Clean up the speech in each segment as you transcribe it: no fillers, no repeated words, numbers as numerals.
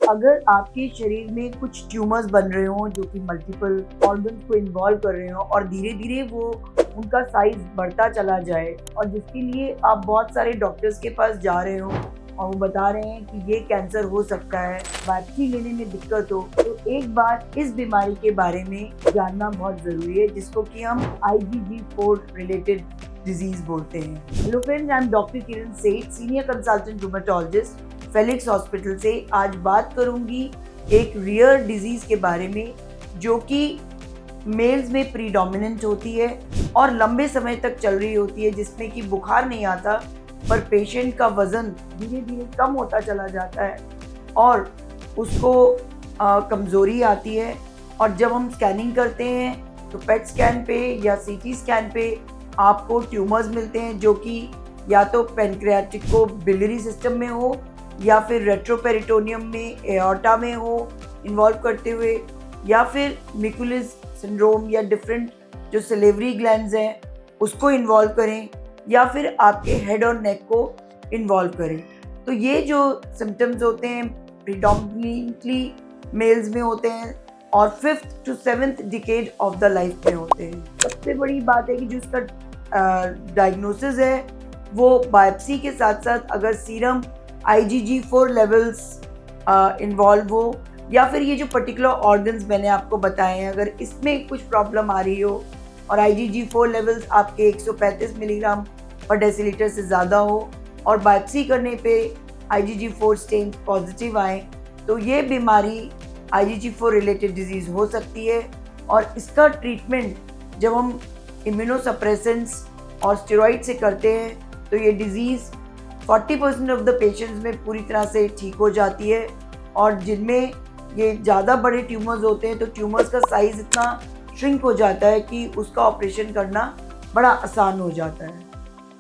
अगर आपके शरीर में कुछ ट्यूमर्स बन रहे हो जो कि मल्टीपल ऑर्गन्स को इन्वॉल्व कर रहे हो और धीरे धीरे वो उनका साइज बढ़ता चला जाए और जिसके लिए आप बहुत सारे डॉक्टर्स के पास जा रहे हो और वो बता रहे हैं कि ये कैंसर हो सकता है, बायोप्सी लेने में दिक्कत हो, तो एक बार इस बीमारी के बारे में जानना बहुत जरूरी है जिसको कि हम IgG4 रिलेटेड डिजीज बोलते हैं। Hello friends, I am doctor Kiran Seth, senior consultant rheumatologist, Felix hospital से। आज बात करूंगी एक रियर डिजीज के बारे में जो कि मेल्स में प्रीडोमिनेंट होती है और लंबे समय तक चल रही होती है, जिसमें कि बुखार नहीं आता पर पेशेंट का वजन धीरे धीरे कम होता चला जाता है और उसको कमज़ोरी आती है। और जब हम स्कैनिंग करते हैं तो पेट स्कैन पे या CT स्कैन पे आपको ट्यूमर्स मिलते हैं जो कि या तो पेनक्रियाटिक को बिलियरी सिस्टम में हो या फिर रेट्रोपेरिटोनियम में एओर्टा में हो इन्वॉल्व करते हुए, या फिर मिकुलिस सिंड्रोम या डिफरेंट जो सलेवरी ग्लैंड्स हैं उसको इन्वॉल्व करें, या फिर आपके हेड और नेक को इन्वॉल्व करें। तो ये जो सिम्टम्स होते हैं प्रीडोमिनेंटली मेल्स में होते हैं और 5th to 7th decade of the life में होते हैं। सबसे बड़ी बात है कि जो इसका डायग्नोसिस है वो बायोप्सी के साथ साथ अगर सीरम IgG4 लेवल्स इन्वॉल्व हो या फिर ये जो पर्टिकुलर ऑर्गन्स मैंने आपको बताए हैं अगर इसमें कुछ प्रॉब्लम आ रही हो और IgG4 लेवल्स आपके 135 मिलीग्राम पर डेसीलीटर से ज़्यादा हो और बायोप्सी करने पे IgG4 स्टेन पॉजिटिव आए, तो ये बीमारी IgG4 रिलेटेड डिजीज़ हो सकती है। और इसका ट्रीटमेंट जब हम इम्यूनोसप्रेसेंट्स और स्टेरॉइड से करते हैं तो ये डिज़ीज़ 40% ऑफ द पेशेंट्स में पूरी तरह से ठीक हो जाती है। और जिनमें ये ज़्यादा बड़े ट्यूमर्स होते हैं तो ट्यूमर्स का साइज़ इतना श्रिंक हो जाता है कि उसका ऑपरेशन करना बड़ा आसान हो जाता है।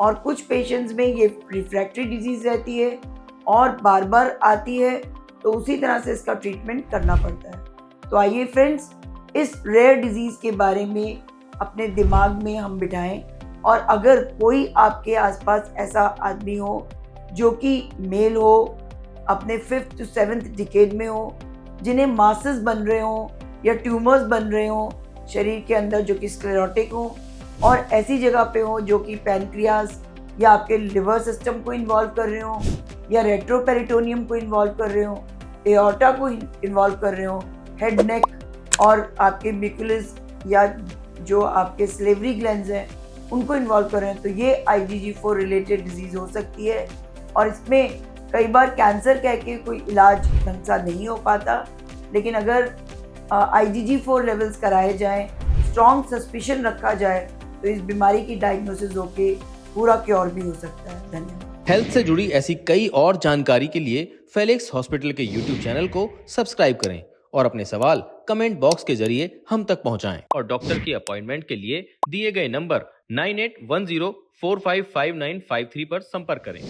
और कुछ पेशेंट्स में ये रिफ्रैक्टरी डिजीज़ रहती है और बार बार आती है, तो उसी तरह से इसका ट्रीटमेंट करना पड़ता है। तो आइए फ्रेंड्स, इस रेयर डिजीज़ के बारे में अपने दिमाग में हम बिठाएं और अगर कोई आपके आसपास ऐसा आदमी हो जो कि मेल हो, अपने 5th to 7th डिकेड में हो, जिन्हें मासेस बन रहे हों या ट्यूमर्स बन रहे हों शरीर के अंदर जो कि स्क्लेरोटिक हो और ऐसी जगह पे हो जो कि पैनक्रियाज या आपके लिवर सिस्टम को इन्वॉल्व कर रहे हो या रेट्रोपेरिटोनियम को इन्वॉल्व कर रहे हो, एओर्टा को इन्वॉल्व कर रहे हो, हेड नेक और आपके मिकुलस या जो आपके सलेवरी ग्लैंड्स हैं उनको इन्वॉल्व कर रहे हैं, तो ये IgG4 रिलेटेड डिजीज़ हो सकती है। और इसमें कई बार कैंसर कह के कोई इलाज ढंग से नहीं हो पाता, लेकिन अगर IgG4 लेवल्स कराए जाएं, स्ट्रॉन्ग सस्पिशन रखा जाए, तो इस बीमारी की डायग्नोसिस होके पूरा क्योर भी हो सकता है। धन्यवाद। हेल्थ से जुड़ी ऐसी कई और जानकारी के लिए फेलिक्स हॉस्पिटल के YouTube चैनल को सब्सक्राइब करें और अपने सवाल कमेंट बॉक्स के जरिए हम तक पहुंचाएं। और डॉक्टर की अपॉइंटमेंट के लिए दिए गए नंबर 9810455953 पर संपर्क करें।